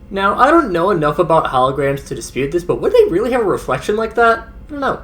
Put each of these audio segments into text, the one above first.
Now, I don't know enough about holograms to dispute this, but would they really have a reflection like that? I don't know.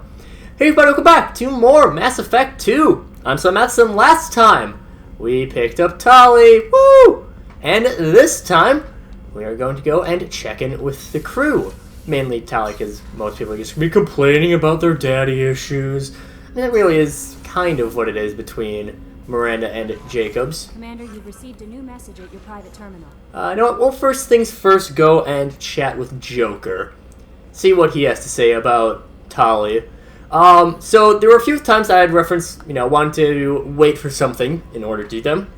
Hey everybody, welcome back to more Mass Effect 2. I'm SlayerMathis, and last time we picked up Tali. Woo! And this time, we are going to go and check in with the crew. Mainly Tali, because most people are just going to be complaining about their daddy issues. And it really is kind of what it is between Miranda and Jacobs. Commander, you've received a new message at your private terminal. You know what? Well, first things first, go and chat with Joker. See what he has to say about Tali. So there were a few times I had referenced, wanting to wait for something in order to do them.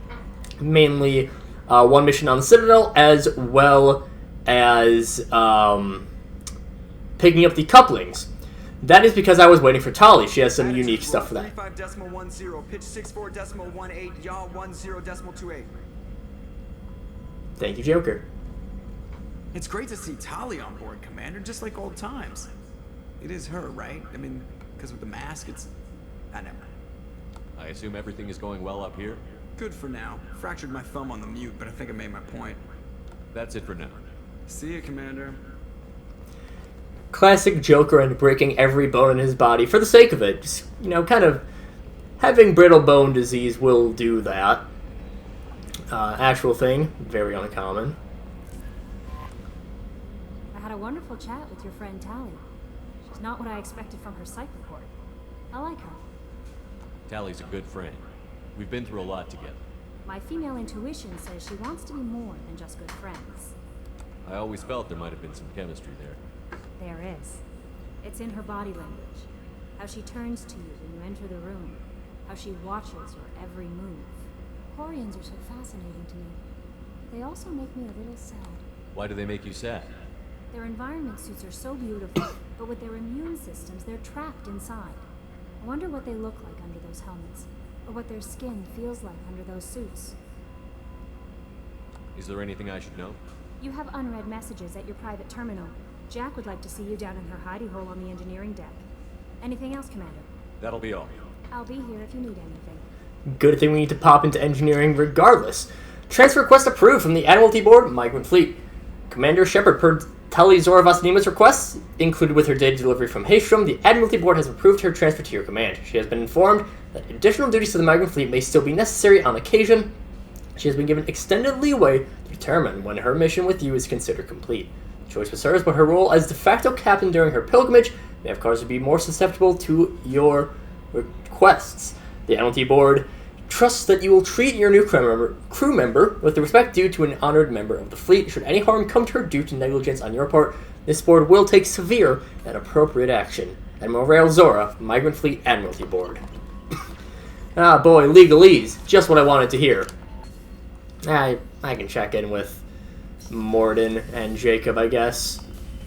Mainly, one mission on the Citadel, as well as, picking up the couplings. That is because I was waiting for Tali. She has some unique stuff for that. 35.10, pitch 64.18, yaw 10.28. Thank you, Joker. It's great to see Tali on board, Commander, just like old times. It is her, right? I mean, because with the mask, it's... I never. I assume everything is going well up here? Good for now. Fractured my thumb on the mute, but I think I made my point. That's it for now. See you, Commander. Classic Joker and breaking every bone in his body for the sake of it. Just, kind of having brittle bone disease will do that. Actual thing, very uncommon. I had a wonderful chat with your friend Tali. She's not what I expected from her psych report. I like her. Tali's a good friend. We've been through a lot together. My female intuition says she wants to be more than just good friends. I always felt there might have been some chemistry there. There is. It's in her body language. How she turns to you when you enter the room. How she watches your every move. Quarians are so fascinating to me. They also make me a little sad. Why do they make you sad? Their environment suits are so beautiful, but with their immune systems, they're trapped inside. I wonder what they look like under those helmets, or what their skin feels like under those suits. Is there anything I should know? You have unread messages at your private terminal. Jack would like to see you down in her hidey hole on the engineering deck. Anything else, Commander? That'll be all. I'll be here if you need anything. Good thing we need to pop into engineering regardless. Transfer request approved from the Admiralty Board, Migrant Fleet. Commander Shepard, per Tali Zoravasnima's requests, included with her data delivery from Haystrom, the Admiralty Board has approved her transfer to your command. She has been informed that additional duties to the Migrant Fleet may still be necessary on occasion. She has been given extended leeway to determine when her mission with you is considered complete. The choice was hers, but her role as de facto captain during her pilgrimage may have caused her to be more susceptible to your requests. The Admiralty Board trusts that you will treat your new crew member with the respect due to an honored member of the fleet. Should any harm come to her due to negligence on your part, this board will take severe and appropriate action. Admiral Rael Zora, Migrant Fleet Admiralty Board. Ah boy, legalese. Just what I wanted to hear. I can check in with Morden and Jacob, I guess,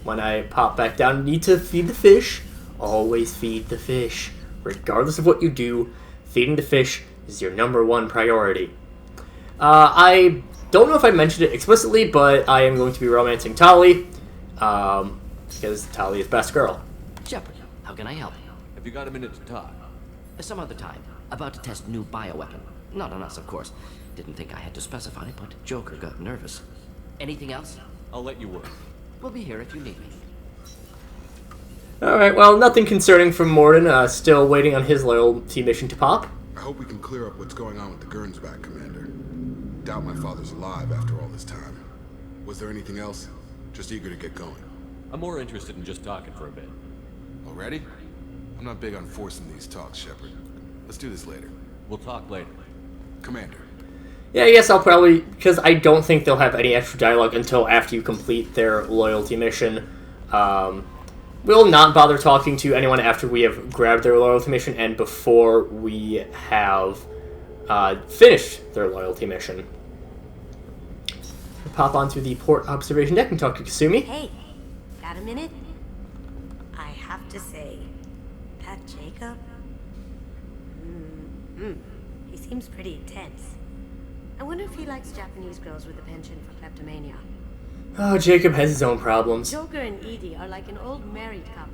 when I pop back down. Need to feed the fish. Always feed the fish. Regardless of what you do, feeding the fish is your #1 priority. I don't know if I mentioned it explicitly, but I am going to be romancing Tali, because Tali is best girl. Shepard, how can I help? Have you got a minute to talk? Some other time. About to test new bioweapon. Not on us, of course. Didn't think I had to specify, but Joker got nervous. Anything else? I'll let you work. We'll be here if you need me. Alright, well, nothing concerning from Morden. Still waiting on his loyalty mission to pop. I hope we can clear up what's going on with the Gernsback, Commander. Doubt my father's alive after all this time. Was there anything else? Just eager to get going. I'm more interested in just talking for a bit. Already? I'm not big on forcing these talks, Shepard. Let's do this later. We'll talk later. Commander. Yeah, I guess I'll probably, because I don't think they'll have any extra dialogue until after you complete their loyalty mission. We'll not bother talking to anyone after we have grabbed their loyalty mission and before we have finished their loyalty mission. We'll pop onto the port observation deck and talk to Kasumi. Hey, got a minute? I have to say, that Jacob? He seems pretty intense. I wonder if he likes Japanese girls with a penchant for kleptomania. Oh, Jacob has his own problems. Joker and Edie are like an old married couple.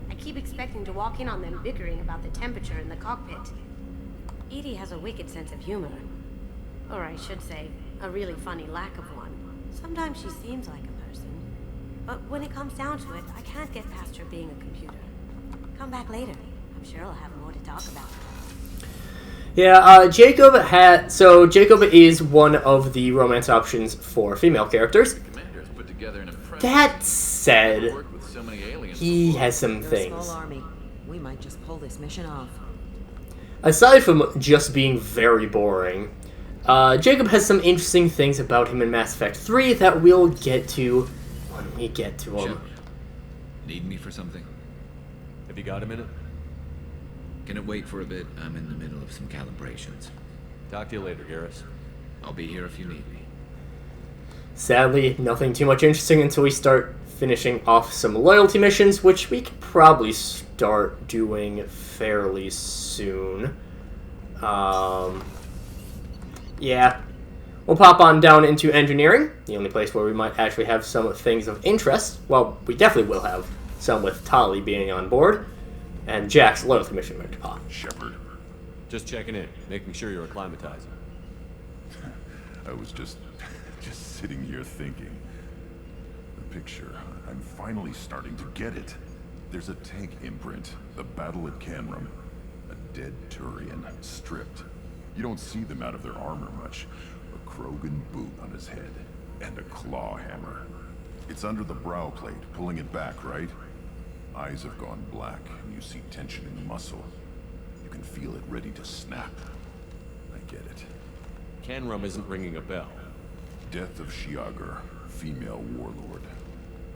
I keep expecting to walk in on them bickering about the temperature in the cockpit. Edie has a wicked sense of humor. Or I should say, a really funny lack of one. Sometimes she seems like a But when it comes down to it, I can't get past her being a computer. Come back later. I'm sure I'll have more to talk about. Yeah, Jacob is one of the romance options for female characters. Commander's put together an impressive That said, work with so many aliens he before. has some You're a things. small army. We might just pull this mission off. Aside from just being very boring, Jacob has some interesting things about him in Mass Effect 3 that we'll get to when we get to him. Shepard, need me for something? Have you got a minute? Can it wait for a bit? I'm in the middle of some calibrations. Talk to you later, Garrus. I'll be here if you need me. Sadly, nothing too much interesting until we start finishing off some loyalty missions, which we could probably start doing fairly soon. Yeah. We'll pop on down into engineering, the only place where we might actually have some things of interest. Well, we definitely will have some with Tali being on board, and Jack's loyalty mission ready to pop. Shepard, Just checking in, making sure you're acclimatizing. I was just sitting here thinking. The picture, I'm finally starting to get it. There's a tank imprint, the battle at Canrum. A dead Turian, stripped. You don't see them out of their armor much. A Krogan boot on his head, and a claw hammer. It's under the brow plate, pulling it back, right? Eyes have gone black, and you see tension in the muscle. You can feel it ready to snap. I get it. Canrum isn't ringing a bell. Death of Shiagar, female warlord.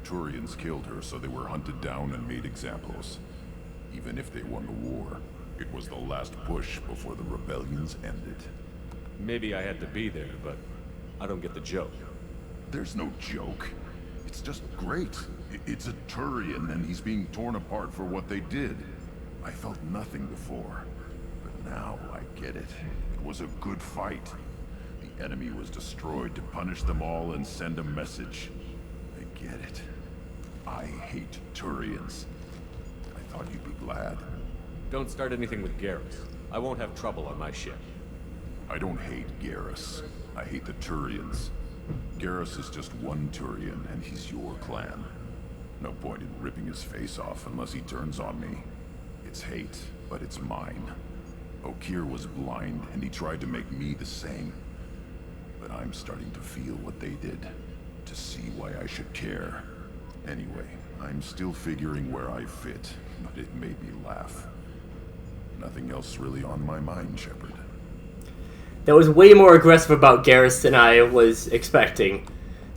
Turians killed her, so they were hunted down and made examples. Even if they won the war, it was the last push before the rebellions ended. Maybe I had to be there, but I don't get the joke. There's no joke. It's just great. It's a Turian, and he's being torn apart for what they did. I felt nothing before, but now I get it. It was a good fight. The enemy was destroyed to punish them all and send a message. I get it. I hate Turians. I thought you'd be glad. Don't start anything with Garrus. I won't have trouble on my ship. I don't hate Garrus. I hate the Turians. Garrus is just one Turian, and he's your clan. No point in ripping his face off unless he turns on me. It's hate, but it's mine. Okir was blind, and he tried to make me the same. But I'm starting to feel what they did, to see why I should care. Anyway, I'm still figuring where I fit, but it made me laugh. Nothing else really on my mind, Shepard. That was way more aggressive about Garrus than I was expecting.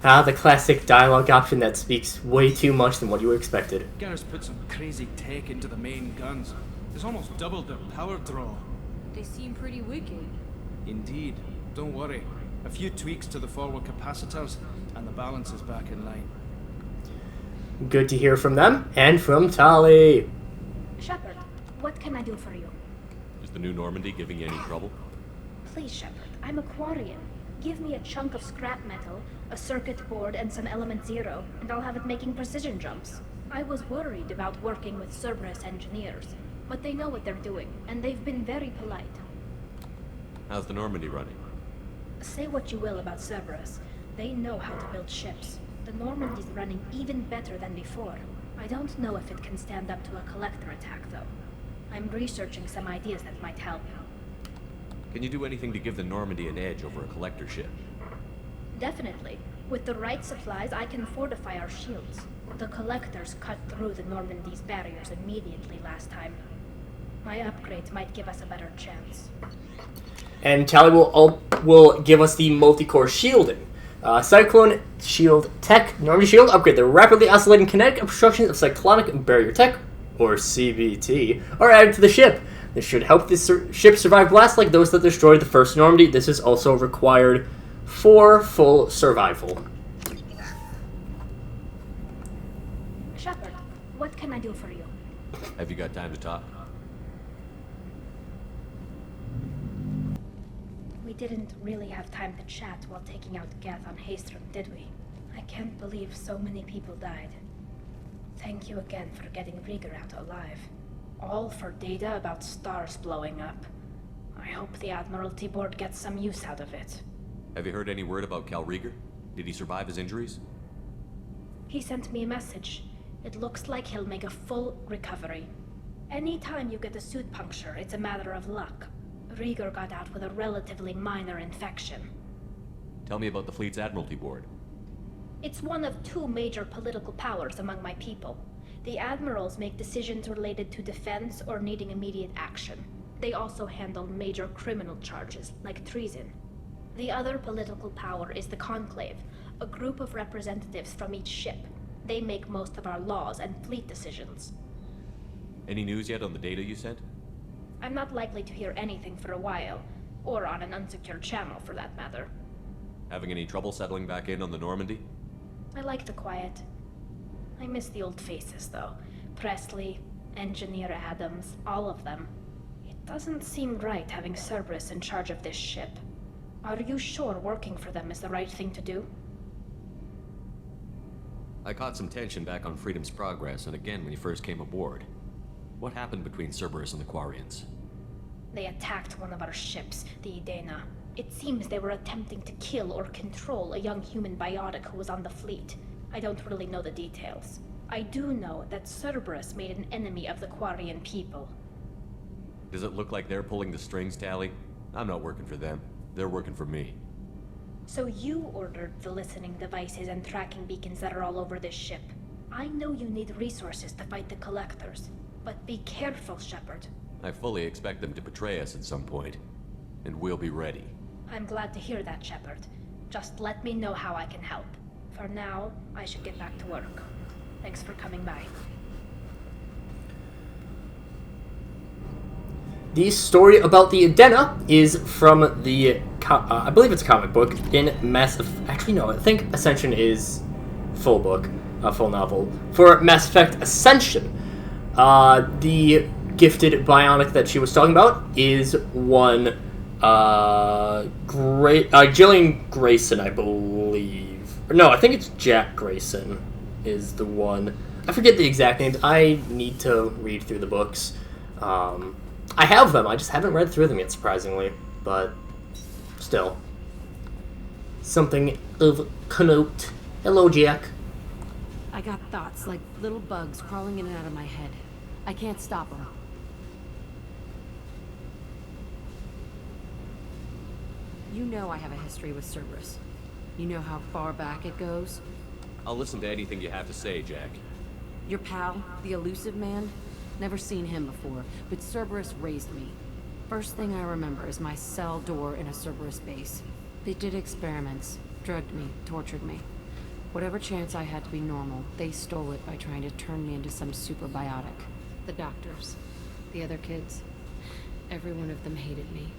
The classic dialogue option that speaks way too much than what you expected. Garrus put some crazy tech into the main guns. It's almost doubled their power draw. They seem pretty wicked. Indeed. Don't worry. A few tweaks to the forward capacitors, and the balance is back in line. Good to hear from them, and from Tali. Shepard, what can I do for you? Is the new Normandy giving you any trouble? Please, Shepard, I'm a Quarian. Give me a chunk of scrap metal, a circuit board, and some element zero, and I'll have it making precision jumps. I was worried about working with Cerberus engineers, but they know what they're doing, and they've been very polite. How's the Normandy running? Say what you will about Cerberus. They know how to build ships. The Normandy's running even better than before. I don't know if it can stand up to a collector attack, though. I'm researching some ideas that might help. Can you do anything to give the Normandy an edge over a collector ship? Definitely. With the right supplies, I can fortify our shields. The collectors cut through the Normandy's barriers immediately last time. My upgrades might give us a better chance. And Tali will give us the multi-core shielding. Cyclone Shield Tech, Normandy Shield, upgrade the rapidly oscillating kinetic obstructions of Cyclonic Barrier Tech, or CBT, are added to the ship. This should help this ship survive blasts like those that destroyed the first Normandy. This is also required for full survival. Shepard, what can I do for you? Have you got time to talk? We didn't really have time to chat while taking out Geth on Haestrom, did we? I can't believe so many people died. Thank you again for getting Rieger out alive. All for data about stars blowing up. I hope the Admiralty Board gets some use out of it. Have you heard any word about Cal Rieger? Did he survive his injuries? He sent me a message. It looks like he'll make a full recovery. Anytime you get a suit puncture, it's a matter of luck. Rieger got out with a relatively minor infection. Tell me about the fleet's Admiralty Board. It's one of two major political powers among my people. The admirals make decisions related to defense or needing immediate action. They also handle major criminal charges, like treason. The other political power is the Conclave, a group of representatives from each ship. They make most of our laws and fleet decisions. Any news yet on the data you sent? I'm not likely to hear anything for a while, or on an unsecured channel for that matter. Having any trouble settling back in on the Normandy? I like the quiet. I miss the old faces, though. Presley, Engineer Adams, all of them. It doesn't seem right having Cerberus in charge of this ship. Are you sure working for them is the right thing to do? I caught some tension back on Freedom's Progress and again when you first came aboard. What happened between Cerberus and the Quarians? They attacked one of our ships, the Edena. It seems they were attempting to kill or control a young human biotic who was on the fleet. I don't really know the details. I do know that Cerberus made an enemy of the Quarian people. Does it look like they're pulling the strings, Tali? I'm not working for them. They're working for me. So you ordered the listening devices and tracking beacons that are all over this ship. I know you need resources to fight the Collectors, but be careful, Shepard. I fully expect them to betray us at some point, and we'll be ready. I'm glad to hear that, Shepard. Just let me know how I can help. For now, I should get back to work. Thanks for coming by. The story about the Edena is from the, I believe it's a comic book in Mass Effect. Actually, no, I think Ascension is full book, a full novel. For Mass Effect Ascension, the gifted bionic that she was talking about is one Jillian Grayson, I believe. No, I think it's Jack Grayson is the one. I forget the exact names. I need to read through the books. I have them, I just haven't read through them yet, surprisingly. But still. Something of connote. Hello, Jack. I got thoughts like little bugs crawling in and out of my head. I can't stop them. You know I have a history with Cerberus. You know how far back it goes? I'll listen to anything you have to say, Jack. Your pal, the elusive man? Never seen him before, but Cerberus raised me. First thing I remember is my cell door in a Cerberus base. They did experiments, drugged me, tortured me. Whatever chance I had to be normal, they stole it by trying to turn me into some super biotic. The doctors, the other kids, every one of them hated me.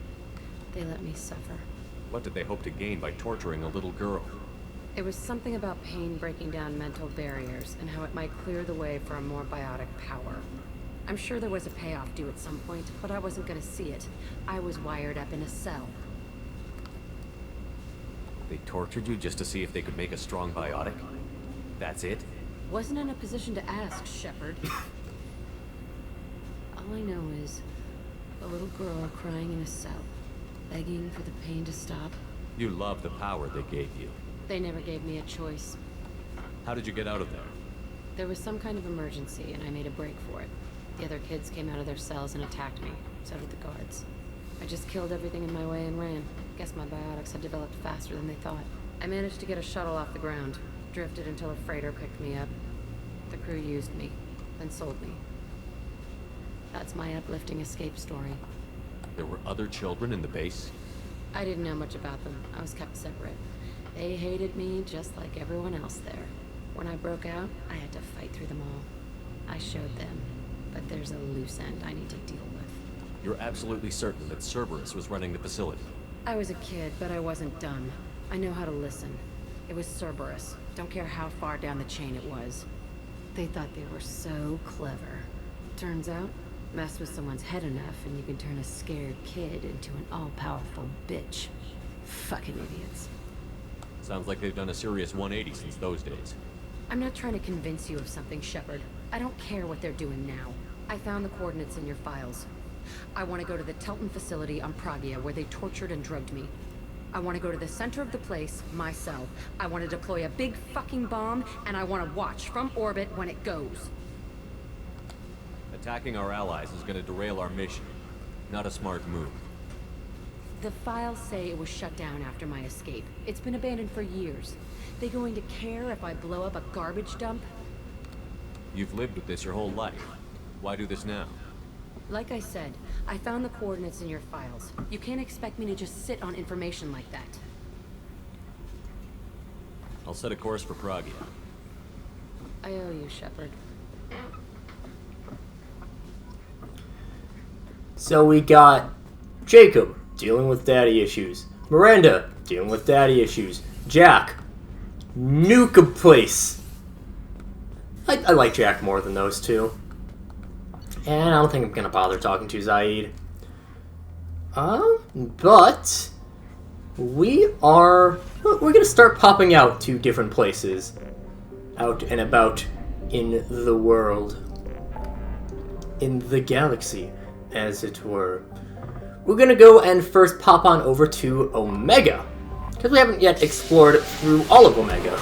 They let me suffer. What did they hope to gain by torturing a little girl? It was something about pain breaking down mental barriers and how it might clear the way for a more biotic power. I'm sure there was a payoff due at some point, but I wasn't going to see it. I was wired up in a cell. They tortured you just to see if they could make a strong biotic? That's it? Wasn't in a position to ask, Shepard. All I know is a little girl crying in a cell, begging for the pain to stop. You love the power they gave you. They never gave me a choice. How did you get out of there? There was some kind of emergency, and I made a break for it. The other kids came out of their cells and attacked me. So did the guards. I just killed everything in my way and ran. Guess my biotics had developed faster than they thought. I managed to get a shuttle off the ground. Drifted until a freighter picked me up. The crew used me, then sold me. That's my uplifting escape story. There were other children in the base? I didn't know much about them. I was kept separate. They hated me just like everyone else there. When I broke out, I had to fight through them all. I showed them, but there's a loose end I need to deal with. You're absolutely certain that Cerberus was running the facility? I was a kid, but I wasn't dumb. I know how to listen. It was Cerberus. Don't care how far down the chain it was. They thought they were so clever. Turns out, mess with someone's head enough and you can turn a scared kid into an all-powerful bitch. Fucking idiots. Sounds like they've done a serious 180 since those days. I'm not trying to convince you of something, Shepard. I don't care what they're doing now. I found the coordinates in your files. I want to go to the Telton facility on Pragia where they tortured and drugged me. I want to go to the center of the place, myself. I want to deploy a big fucking bomb, and I want to watch from orbit when it goes. Attacking our allies is going to derail our mission. Not a smart move. The files say it was shut down after my escape. It's been abandoned for years. They going to care if I blow up a garbage dump? You've lived with this your whole life. Why do this now? Like I said, I found the coordinates in your files. You can't expect me to just sit on information like that. I'll set a course for Pragia. I owe you, Shepard. So we got Jacob dealing with daddy issues, Miranda dealing with daddy issues, Jack, nuke a place. I like Jack more than those two. And I don't think I'm going to bother talking to Zaid. But we're going to start popping out to different places. Out and about in the world. In the galaxy, as it were. We're going to go and first pop on over to Omega. Because we haven't yet explored through all of Omega.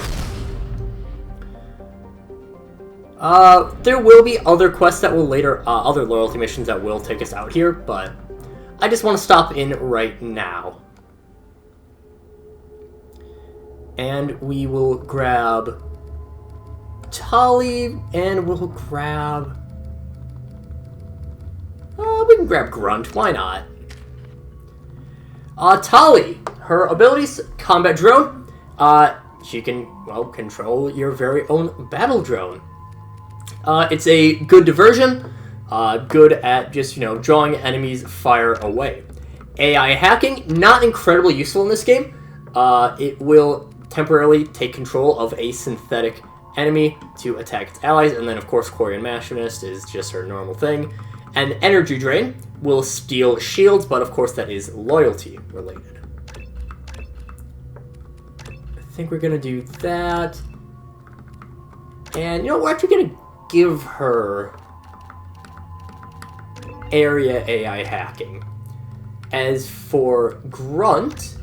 There will be other quests that will later, other loyalty missions that will take us out here, but I just want to stop in right now. And we will grab Tali, and we'll grab... we can grab Grunt, why not? Tali, her abilities, combat drone, she can, well, control your very own battle drone. It's a good diversion, good at just, drawing enemies' fire away. AI hacking, not incredibly useful in this game. It will temporarily take control of a synthetic enemy to attack its allies, and then, of course, Quarian Machinist is just her normal thing. And Energy Drain will steal shields, but, of course, that is loyalty related. I think we're going to do that. And, we're actually going to give her area AI hacking. As for Grunt,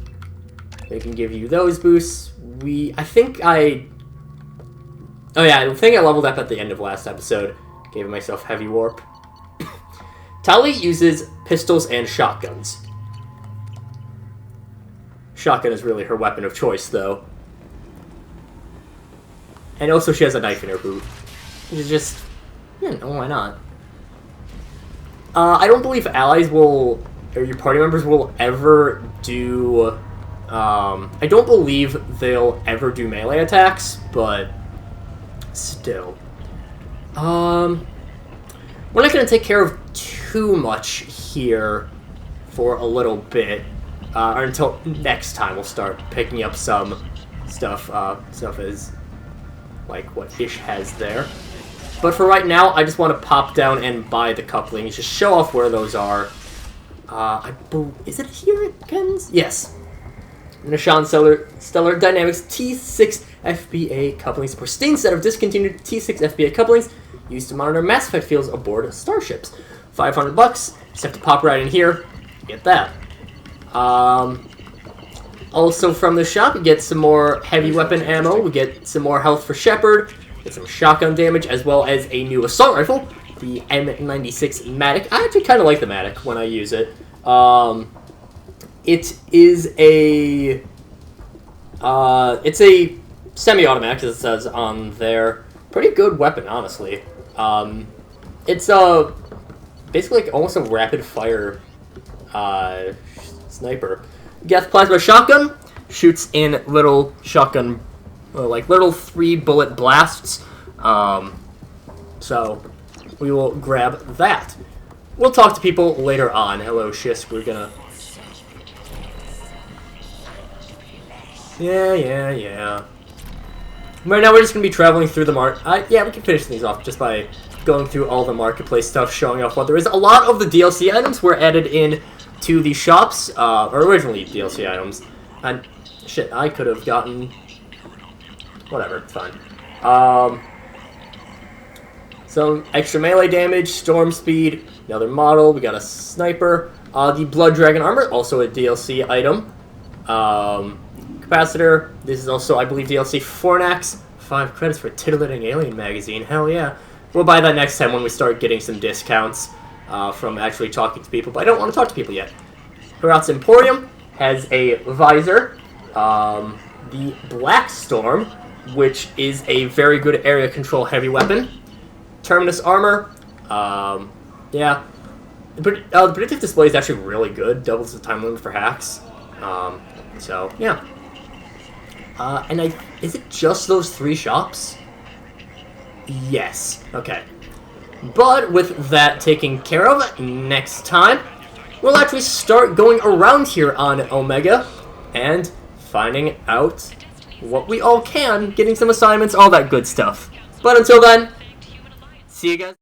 we can give you those boosts. I think I leveled up at the end of last episode. Gave myself heavy warp. Tali uses pistols and shotguns. Shotgun is really her weapon of choice, though. And also she has a knife in her boot. Which is just... why not? I don't believe allies will... or your party members will ever do... I don't believe they'll ever do melee attacks, but... still. We're not going to take care of too much here for a little bit, or until next time we'll start picking up some stuff, stuff as like what Ish has there. But for right now, I just want to pop down and buy the couplings, just show off where those are. Is it here it ends? Yes. Nishan Stellar Dynamics T6 FBA couplings, pristine set of discontinued T6 FBA couplings used to monitor mass effect fields aboard starships. $500. Just have to pop right in here. Get that. Also from the shop, you get some more heavy weapon ammo. We get some more health for Shepard. Get some shotgun damage, as well as a new assault rifle, the M96 Matic. I actually kind of like the Matic when I use it. It is a... it's a semi-automatic, as it says on there. Pretty good weapon, honestly. It's basically like almost a rapid-fire sniper. Geth Plasma Shotgun shoots in little shotgun, like little 3-bullet blasts. So we will grab that. We'll talk to people later on. Hello, Shisk. We're gonna... Yeah. Right now we're just going to be traveling through the yeah, we can finish things off just by going through all the marketplace stuff, showing off what there is. A lot of the DLC items were added in to the shops, or originally DLC items. And, shit, I could have gotten... whatever, it's fine. Some extra melee damage, storm speed, another model, we got a sniper. The Blood Dragon Armor, also a DLC item. Capacitor. This is also, I believe, DLC Fornax. 5 credits for Titillating Alien magazine. Hell yeah. We'll buy that next time when we start getting some discounts from actually talking to people, but I don't want to talk to people yet. Herat's Emporium has a visor. The Black Storm, which is a very good area control heavy weapon. Terminus Armor. Yeah. The predictive display is actually really good. Doubles the time limit for hacks. So, yeah. And is it just those 3 shops? Yes. Okay. But with that taken care of, next time, we'll actually start going around here on Omega and finding out what we all can, getting some assignments, all that good stuff. But until then, see you guys.